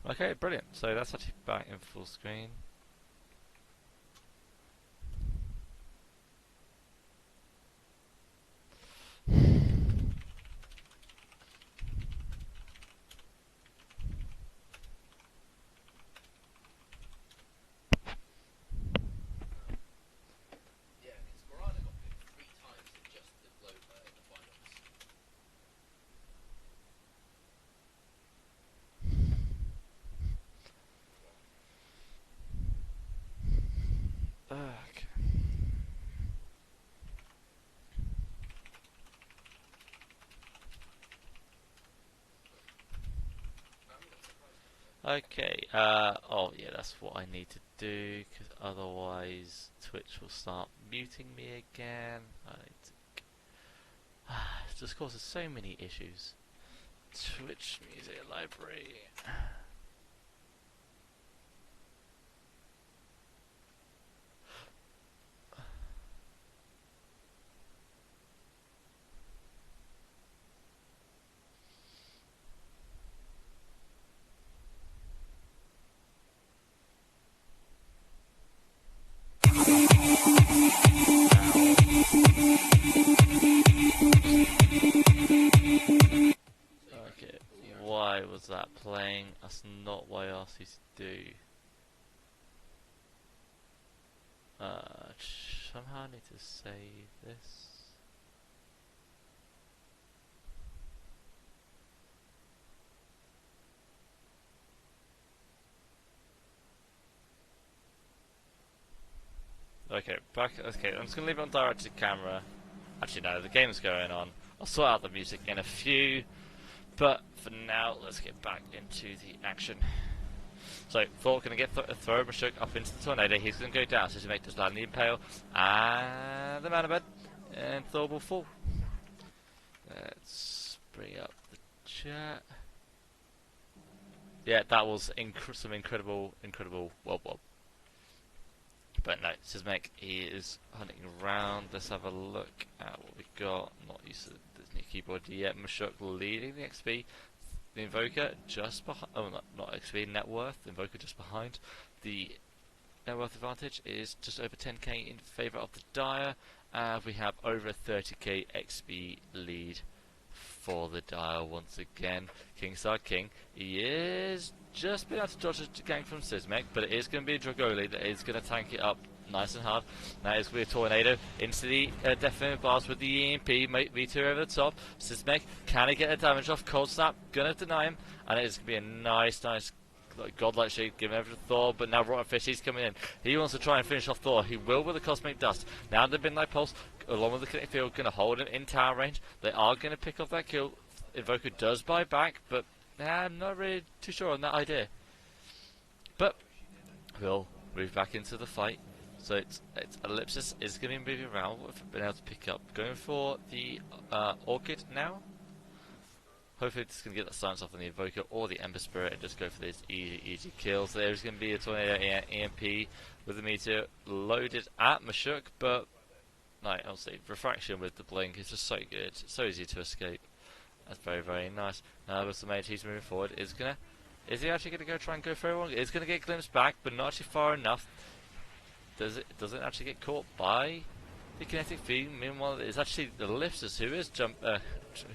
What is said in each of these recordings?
Okay, brilliant. So that's actually back in full screen. Okay. Okay, oh yeah, that's what I need to do, because otherwise Twitch will start muting me again. I need to... It just causes so many issues. Twitch Music Library. Okay, why was that playing? That's not what I asked you to do. Somehow I need to save this. Okay, back. Okay, I'm just gonna leave it on directed camera. Actually, no, the game's going on. I'll sort out the music in a few, but for now, let's get back into the action. So, Thor gonna get throw Mashuk up into the tornado. He's gonna go down, so to make this land the impale, and the mana bed, and Thor will fall. Let's bring up the chat. Yeah, that was some incredible wob. But no, Sismek, he is hunting around. Let's have a look at what we got. Not used to the new keyboard yet. Mashuk leading the XP. The Invoker just behind. Oh, not XP, net worth. The Invoker just behind. The net worth advantage is just over 10k in favour of the Dire. We have over a 30k XP lead for the Dire once again. Kingside King, he is just been able to dodge a gang from Sismek, but it is going to be a Dragoli that is going to tank it up nice and hard. Now it's going to be a Tornado into the definite bars with the EMP, V2 over the top. Sismek, can he get a damage off? Cold Snap, going to deny him, and it is going to be a nice godlike shape, giving over to Thor, but now Rotten Fish, he's coming in. He wants to try and finish off Thor. He will with the Cosmic Dust. Now the Midnight Pulse, along with the Kinetic Field, going to hold him in tower range. They are going to pick off that kill. Invoker does buy back, but I'm not really too sure on that idea. But we'll move back into the fight. So it's Ellipsis is going to be moving around. What have we been able to pick up? Going for the Orchid now. Hopefully it's going to get that silence off on the Invoker or the Ember Spirit and just go for these easy kills. There's going to be a Tornado EMP with the Meteor loaded at Mashuk, but like, I'll say Refraction with the Blink is just so good. It's so easy to escape. That's very nice. Now with the mage, he's moving forward. Is he actually going to try and go for everyone? It's going to get glimpsed back, but not actually far enough. Doesn't actually get caught by the kinetic field. Meanwhile, it's actually the Ellipsis who is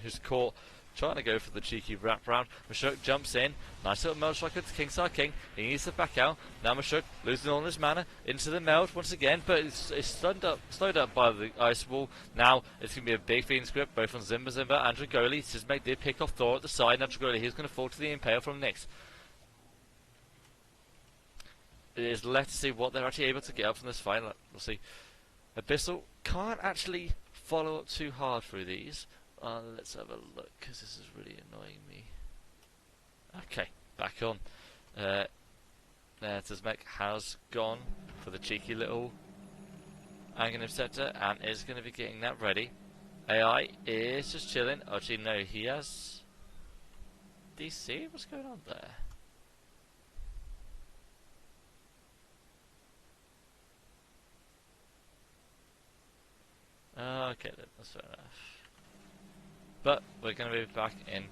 who's caught trying to go for the cheeky wraparound. Mashuk jumps in. Nice little meld strike with Kingside King. He needs to back out. Now Mashuk losing all his mana into the meld once again, but it's slowed up by the ice wall. Now it's going to be a big fiend script both on Zimba and Dragoli. Sismek did pick off Thor at the side. Now Dragoli, he's going to fall to the Impale from Nyx. It is left to see what they're actually able to get up from this fight. We'll see. Abyssal can't actually follow up too hard through these. Let's have a look, because this is really annoying me. Okay, back on. Sismek has gone for the cheeky little Angon Scepter and is going to be getting that ready. AI is just chilling. Actually, no, he has DC. What's going on there? Okay, then, that's fair enough. But we're going to move back in.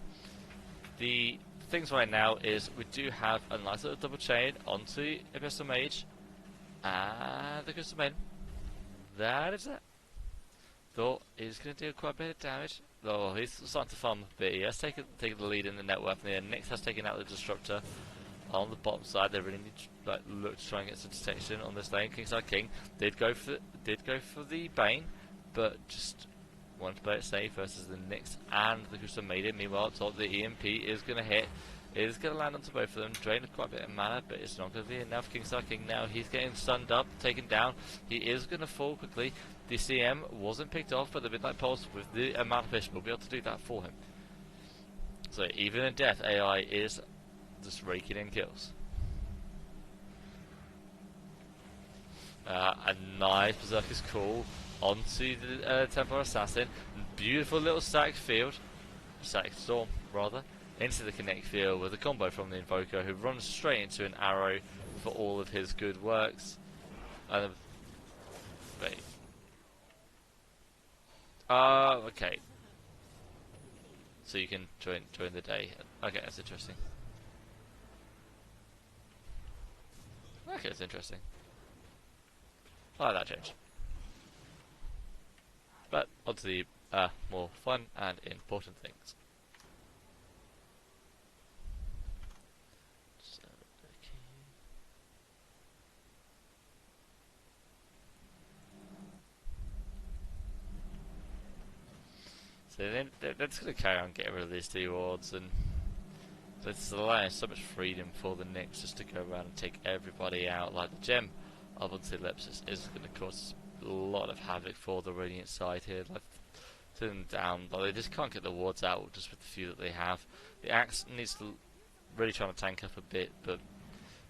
The things right now is we do have a nice little double chain onto Abyssal Mage and the Crystal Maiden. That is it. Thor is going to do quite a bit of damage. Oh, he's starting to farm a bit. He has taken the lead in the net worth there. Nyx has taken out the Disruptor on the bottom side. They really need to look to try and get some detection on this lane. Kingside King did go for the Bane, but just wanted to play it safe versus the Nyx and the Crystal Maiden. Meanwhile, top the EMP is going to hit. It is going to land onto both of them, drain quite a bit of mana, but it's not going to be enough. Kingside King now, he's getting stunned up, taken down. He is going to fall quickly. The CM wasn't picked off, but the Midnight Pulse with the amount of fish will be able to do that for him. So even in death, AI is just raking in kills. A nice Berserker's Call onto the Templar Assassin. Beautiful little static field. Static Storm, rather. Into the Connect field with a combo from the Invoker who runs straight into an arrow for all of his good works. Wait. Okay. So you can join the day. Okay, that's interesting. Okay, that's interesting. I like that change. But onto the more fun and important things. So then they're just going to carry on getting rid of these two wards, and it's allowing so much freedom for the Nyx just to go around and take everybody out. Like the gem up onto the Ellipsis is going to cause a lot of havoc for the Radiant side here. Like, to them down, like, they just can't get the wards out just with the few that they have. The Axe needs to really try to tank up a bit, but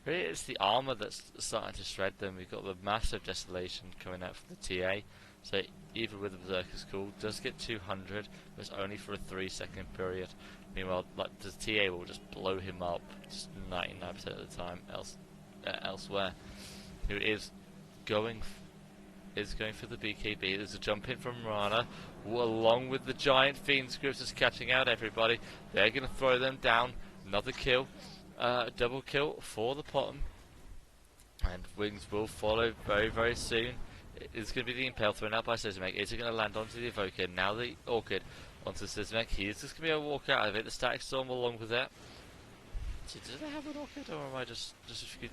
really it's the armour that's starting to shred them. We've got the massive Desolation coming out from the TA. So even with the Berserker's Call, does get 200, but it's only for a 3-second period. Meanwhile, like the TA will just blow him up just 99% of the time elsewhere. Who is going for the BKB. There's a jump in from Rana, along with the giant Fiend Scripts is catching out everybody. They're going to throw them down. Another kill, double kill for the bottom, and Wings will follow very, very soon. It's going to be the Impale thrown out by Sismek. Is it going to land onto the Evoker? Now the Orchid onto Sismek. He's just going to be able to walk out of it. The Static Storm along with it. Do they have an Orchid, or am I just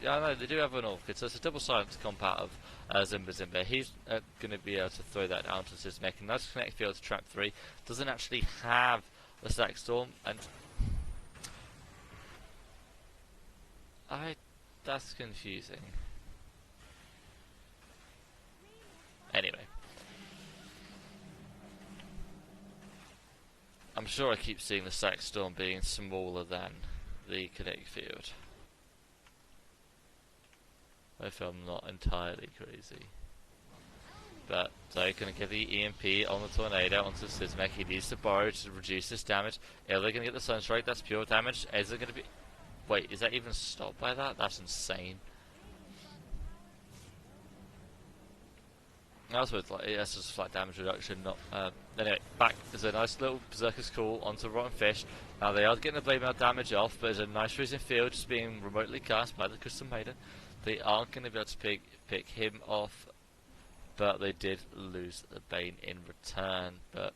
oh no, they do have an Orchid. So it's a double silence comp out of Zimba. He's going to be able to throw that down to Sismek. And that's Connect Field to Trap 3. Doesn't actually have the Static Storm, and that's confusing. Anyway, I'm sure I keep seeing the Static Storm being smaller than the Kinetic Field, if I'm not entirely crazy. But they're going to get the EMP on the Tornado onto Sismek. He needs to borrow to reduce this damage. Are they going to get the Sunstrike? That's pure damage. Is it going to be... Wait, is that even stopped by that? That's insane. I suppose like, that's just flat damage reduction, not... anyway, back. There's a nice little Berserker's Call onto Rotten Fish. Now they are getting the Blade Mail damage off, but there's a nice freezing field just being remotely cast by the Crystal Maiden. They aren't going to be able to pick him off, but they did lose the Bane in return. But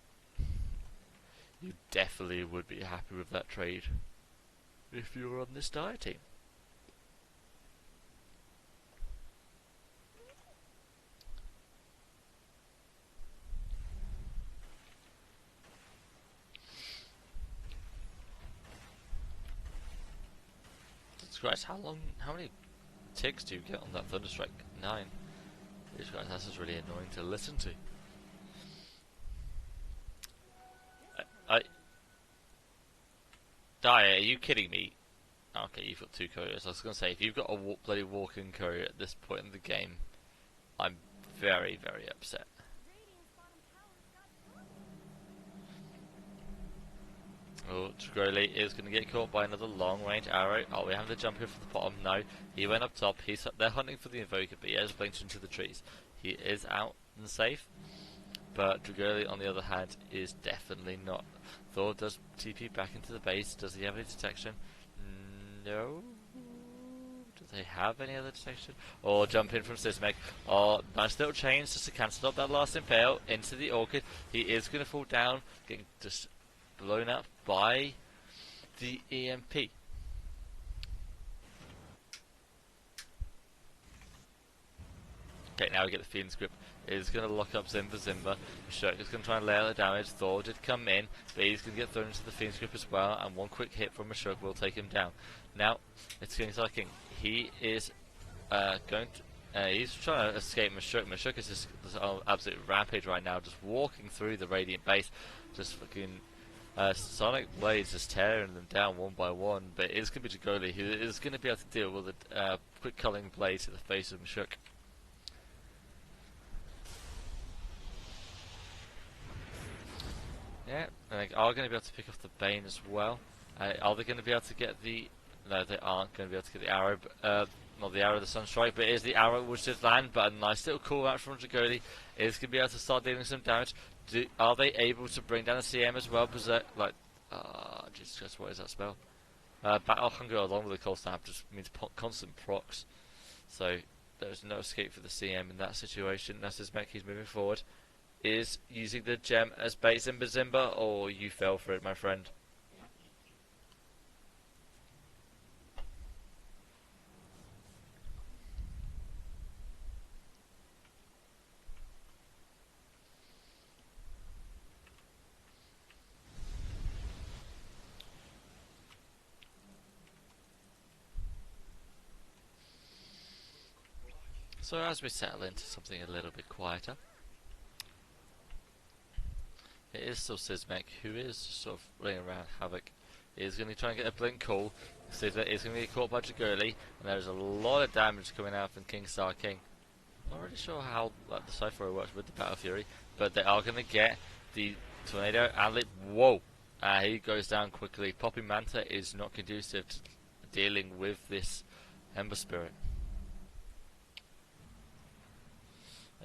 you definitely would be happy with that trade if you were on this Dire team. Christ, how many ticks do you get on that Thunderstrike? 9. Jesus Christ, that's just really annoying to listen to. Dire, are you kidding me? Okay, you've got 2 couriers. I was going to say, if you've got a bloody walking courier at this point in the game, I'm very, very upset. Oh, Trigoli is going to get caught by another long-range arrow. Oh, we have to jump here for the bottom. No, he went up top. They're hunting for the Invoker, but he has blinked into the trees. He is out and safe, but Trigoli, on the other hand, is definitely not. Thor does TP back into the base. Does he have any detection? No. Do they have any other detection? Or jump in from Sismek. Or nice little chains just to cancel up that last impale into the Orchid. He is going to fall down, getting just blown up by the EMP. Okay, now we get the Fiend's Grip. Is going to lock up Zimba. Shirk is going to try and lay out the damage. Thor did come in, but he's going to get thrown into the Fiend's Grip as well, and one quick hit from Mashuk will take him down. Now, it's King King. He is he's trying to escape Mashuk. Mashuk is just on absolute rampage right now, just walking through the Radiant base, just fucking Sonic Blades just tearing them down one by one, but it's going to be Jagoli who is going to be able to deal with a quick culling blade to the face of Mashuk. Yeah, and they are going to be able to pick off the Bane as well. Are they going to be able to get the... No, they aren't going to be able to get the arrow, not the arrow of the Sunstrike, but it is the arrow which did land, but a nice little call out from Jagoli. Is going to be able to start dealing some damage. Are they able to bring down the CM as well? Berserk, like, Jesus Christ, what is that spell? Battle Hunger along with the Cold Snap just means constant procs. So, there's no escape for the CM in that situation. That's his mech, he's moving forward. Is using the gem as bait Zimba, or you fell for it, my friend? So as we settle into something a little bit quieter, it is still Sismek who is sort of running around havoc. He is going to try and get a blink call. Sismek is going to get caught by Jagoli, and there is a lot of damage coming out from King Star King. I'm not really sure how the Cypher works with the Battle Fury, but they are going to get the Tornado and Leap. Whoa! He goes down quickly. Popping Manta is not conducive to dealing with this Ember Spirit.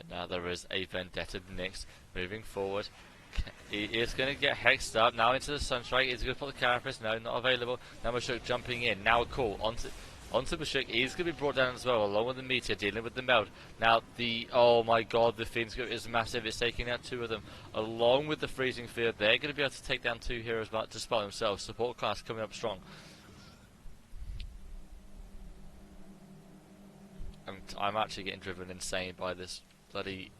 And now there is a Vendetta Nyx moving forward. He is going to get hexed up now into the Sunstrike. He's going to put the Carapace. No, not available. Now Mashuk jumping in. Now a call onto Mashuk. He's going to be brought down as well, along with the Meteor dealing with the meld. Now oh my god, the Fiend's Grip is massive. It's taking out two of them, along with the Freezing Field. They're going to be able to take down two heroes just by themselves. Support class coming up strong. And I'm actually getting driven insane by this bloody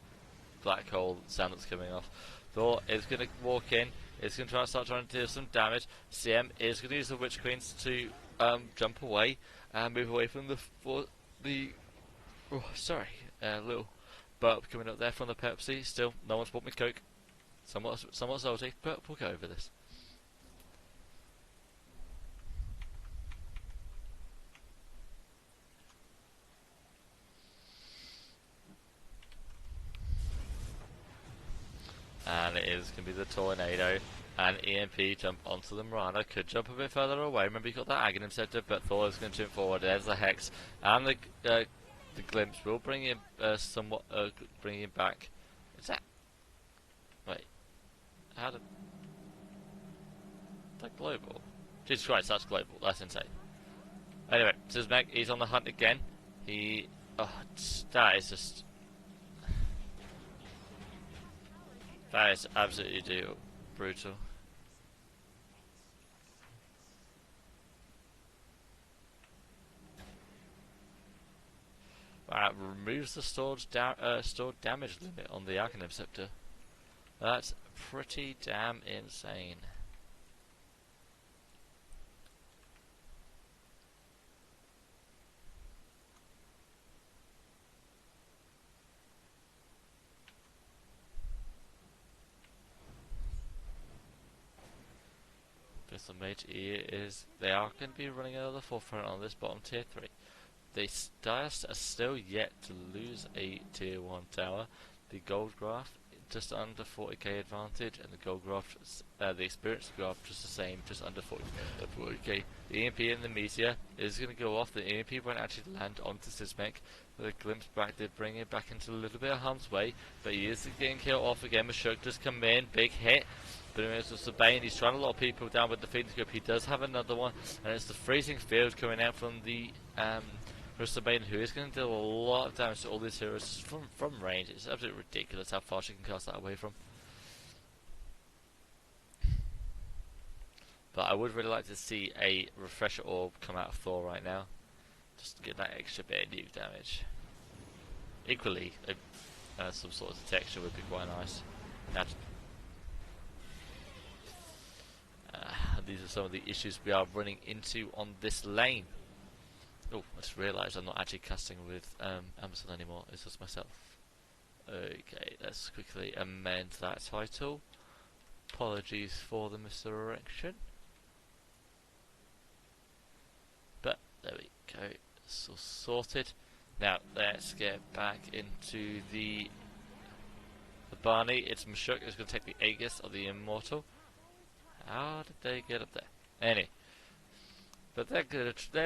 black hole sound that's coming off. Thor is going to walk in, is going to start trying to do some damage. CM is going to use the Witch Queens to jump away and move away from little burp coming up there from the Pepsi. Still, no one's bought me Coke. Somewhat salty, but we'll go over this. And it is going to be the Tornado and EMP jump onto the Mirana. Could jump a bit further away. Remember, you got that Aghanim Scepter, but Thor is going to jump forward. There's the Hex, and the Glimpse will bring him bring him back. Is that? Wait, how did that global? Jesus Christ, that's global. That's insane. Anyway, Sismek, he's on the hunt again. That is just. That is absolutely brutal. That removes the stored damage limit on the Aghanim Scepter. That's pretty damn insane. The Mage E is they are going to be running another forefront on this bottom tier 3. They are still yet to lose a tier 1 tower. The gold graph just under 40k advantage, and the gold graph, the experience graph just the same, just under 40k. The EMP and the Meteor is going to go off. The EMP won't actually land onto Sismek. The Glimpse back did bring him back into a little bit of harm's way, but he is getting killed off again. Mashuk just come in, big hit. But anyways, it's the Bane. He's trying to lot of people down with the Phoenix Group. He does have another one, and it's the Freezing Field coming out from the Mr. Bane, who is going to deal a lot of damage to all these heroes from range. It's absolutely ridiculous how far she can cast that away from. But I would really like to see a Refresher Orb come out of Thor right now, just to get that extra bit of nuke damage. Equally, some sort of detection would be quite nice. Now, these are some of the issues we are running into on this lane. Oh, I just realised I'm not actually casting with Amazon anymore, it's just myself. Okay, let's quickly amend that title. Apologies for the misdirection. But, there we go, it's all sorted. Now, let's get back into the Barney. It's Mashuk who's going to take the Aegis of the Immortal. How did they get up there? Anyway. But they're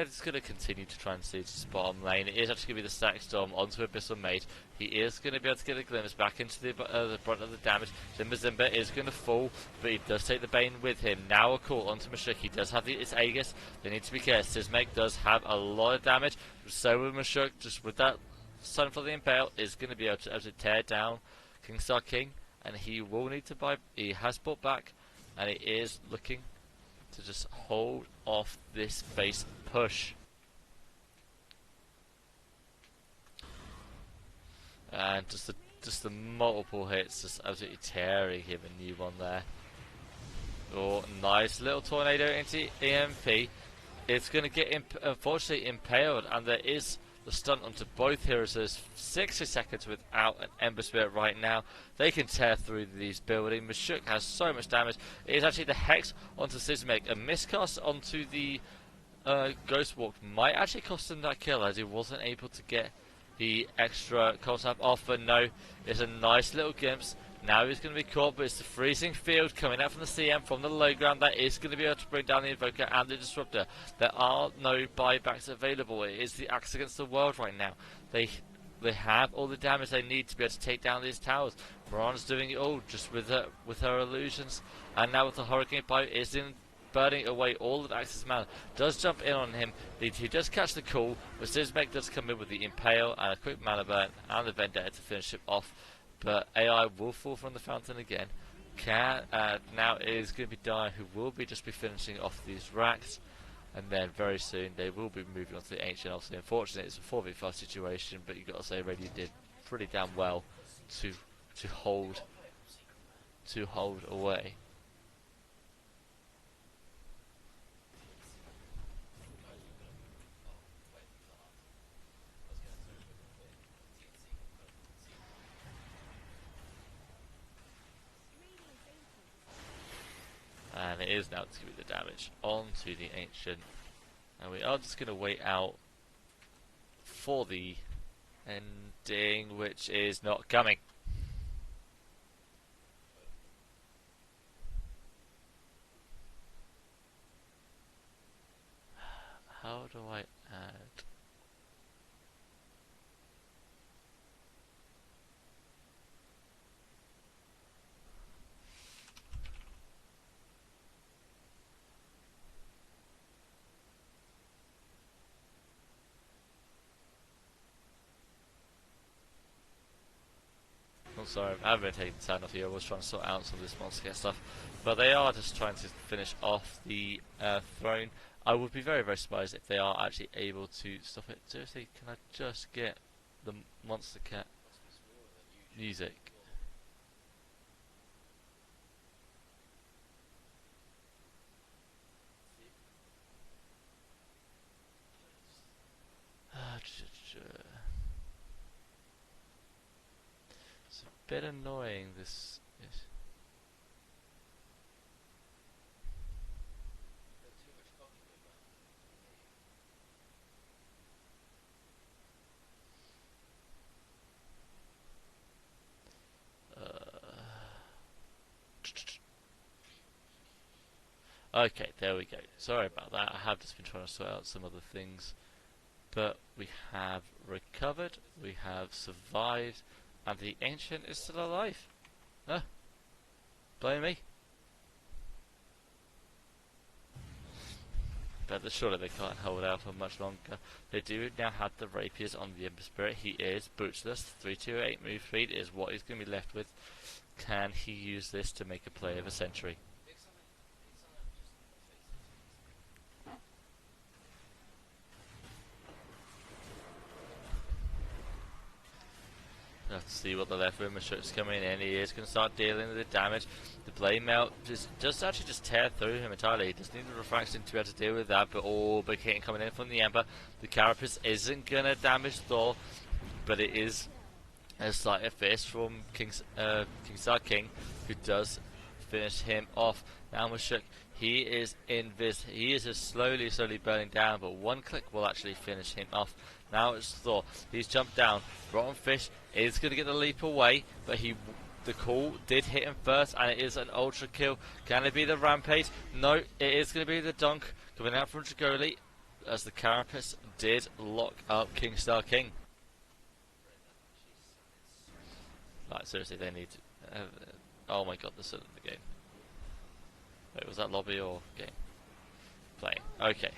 just going to continue to try and siege this bottom lane. It is actually going to be the Static Storm onto Abyssal Mage. He is going to be able to get a glimpse back into the brunt of the damage. Zimba is going to fall, but he does take the Bane with him. Now a call onto Mashuk. He does have his Aegis. They need to be careful. Sismek does have a lot of damage. So will Mashuk, just with that Sun for the Impale, is going to be able to tear down Kingstar King. And he will need to buy. He has bought back, and he is looking to just hold off this base push. And just the multiple hits, just absolutely tearing him a new one there. Oh, nice little tornado into EMP. It's going to get unfortunately impaled, and there is the stun onto both heroes. There's 60 seconds without an Ember Spirit right now. They can tear through these buildings. Mashuk has so much damage. It is actually the Hex onto Sismek. A miscast onto the Ghost Walk might actually cost him that kill, as he wasn't able to get the extra cold snap off. But no, it's a nice little glimpse. Now he's going to be caught, but it's the Freezing Field coming out from the CM from the low ground that is going to be able to bring down the Invoker and the Disruptor. There are no buybacks available. It is the axe against the world right now. They have all the damage they need to be able to take down these towers. Moran's doing it all just with her illusions, and now with the Hurricane Pipe is in burning away all of Axe's mana. Does jump in on him. He does catch the call, but Zizmek does come in with the Impale and a quick mana burn and the Vendetta to finish him off. But AI will fall from the fountain again. Now is going to be Dire, who will just be finishing off these racks, and then very soon they will be moving on to the Ancient. Obviously, unfortunately, it's a 4v5 situation, but you've got to say, Radiant did pretty damn well to hold away. And it is now to give the damage onto the Ancient. And we are just going to wait out for the ending, which is not coming. How do I add? I'm sorry, I haven't been taking the time off here. I was trying to sort out some of this monster stuff, but they are just trying to finish off the throne. I would be very, very surprised if they are actually able to stop it. Seriously, can I just get the monster cat music? It's a bit annoying, this is. Okay, there we go. Sorry about that. I have just been trying to sort out some other things. But we have recovered, we have survived, and the Ancient is still alive. Blame me. but surely they can't hold out for much longer. They do now have the rapiers on the Imba Spirit. He is bootsless. 328 move speed is what he's going to be left with. Can he use this to make a play of a century? Let's see what the left room is coming in. He is going to start dealing with the damage. The blade melt just actually tear through him entirely. He doesn't need the refraction to be able to deal with that, but all big hitting coming in from the Ember. The carapace isn't going to damage Thor, but it is a slight fist from Kingstar King, who does finish him off. Now Mashuk, he is invis. He is just slowly burning down, but one click will actually finish him off. Now it's Thor. He's jumped down. Rotten Fish is going to get the leap away, but the call did hit him first, and it is an ultra kill. Can it be the Rampage? No, it is going to be the dunk coming out from Dragoli, as the carapace did lock up Kingstar King. Like, seriously, they need to... oh my god, they're still in the game. Wait, was that lobby or game? Playing. Okay.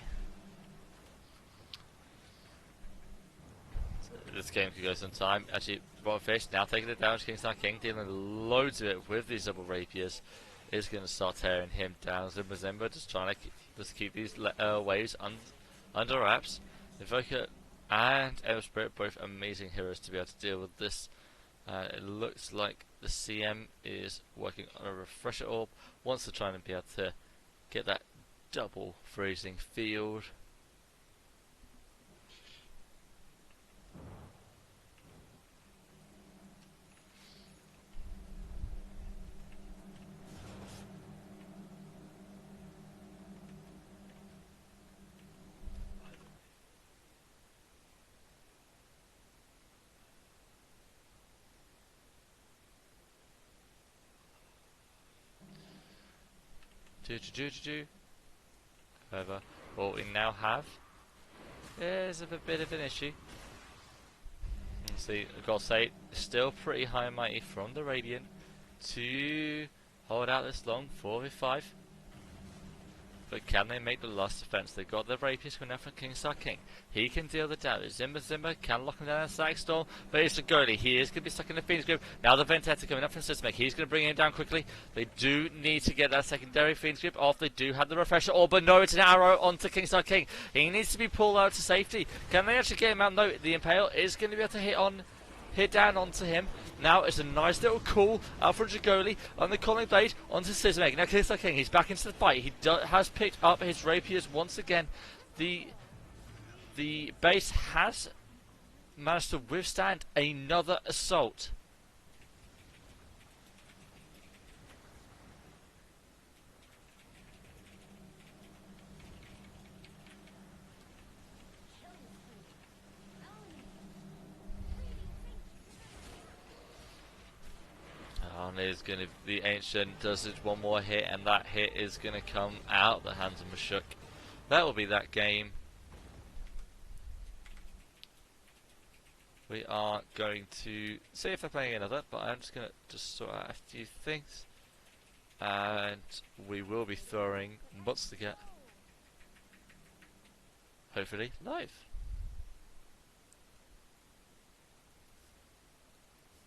This game could go some time. Actually, Rotten Fish now taking the damage. Kingstar King dealing loads of it with these double rapiers. Is going to start tearing him down. Zimba just trying to keep these waves under wraps. Invoker and Ember Spirit, both amazing heroes to be able to deal with this. It looks like the CM is working on a refresher orb. Wants to try and be able to get that double freezing field. However, what we now have is a bit of an issue. You see, I've got to say, still pretty high and mighty from the Radiant to hold out this long, 4v5. But can they make the last defense? They've got the rapiers coming out from Kingstar King. He can deal the damage. Zimba can lock him down in Static Storm, but it's Dragoli. He is going to be stuck in the Phoenix Grip. Now the Vendetta coming up from Systemic. He's going to bring him down quickly. They do need to get that secondary Phoenix Grip off. They do have the refresher orb, but no, it's an arrow onto Kingstar King. He needs to be pulled out to safety. Can they actually get him out? No, the Impale is going to be able to hit down onto him. Now it's a nice little call out from Dragoli on the Calling Blade onto Sizmek. Now Kingstar King, he's back into the fight. He has picked up his rapiers once again. The base has managed to withstand another assault. Is going to the Ancient does it one more hit, and that hit is going to come out the hands of Mashuk. That will be that game. We are going to see if they're playing another, but I'm just going to sort out a few things, and we will be throwing Mutz to get hopefully live.